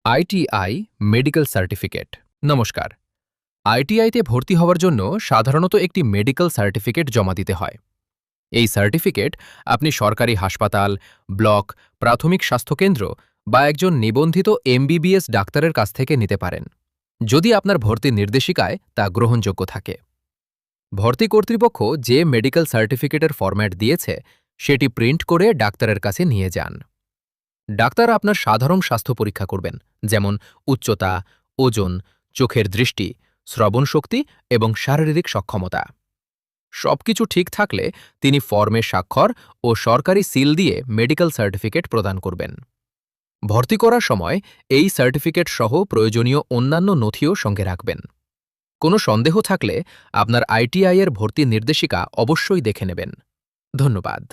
ITI medical certificate. নমস্কার। আইটিআইতে ভর্তি হওয়ার জন্য সাধারণত একটি মেডিকেল সার্টিফিকেট জমা দিতে হয়। এই সার্টিফিকেট আপনি সরকারি হাসপাতাল, ব্লক, প্রাথমিক স্বাস্থ্যকেন্দ্র বা একজন নিবন্ধিত এমবিবিএস ডাক্তারের কাছ থেকে নিতে পারেন, যদি আপনার ভর্তির নির্দেশিকায় তা গ্রহণযোগ্য থাকে। ভর্তি কর্তৃপক্ষ যে মেডিকেল সার্টিফিকেটের ফরম্যাট দিয়েছে সেটি প্রিন্ট করে ডাক্তারের কাছে নিয়ে যান। ডাক্তার আপনার সাধারণ স্বাস্থ্য পরীক্ষা করবেন, যেমন উচ্চতা, ওজন, চোখের দৃষ্টি, শ্রবণ শক্তি এবং শারীরিক সক্ষমতা। সবকিছু ঠিক থাকলে তিনি ফর্মে স্বাক্ষর ও সরকারি সিল দিয়ে মেডিকেল সার্টিফিকেট প্রদান করবেন। ভর্তি করার সময় এই সার্টিফিকেট সহ প্রয়োজনীয় অন্যান্য নথিও সঙ্গে রাখবেন। কোনো সন্দেহ থাকলে আপনার আইটিআই এর ভর্তির নির্দেশিকা অবশ্যই দেখে নেবেন। ধন্যবাদ।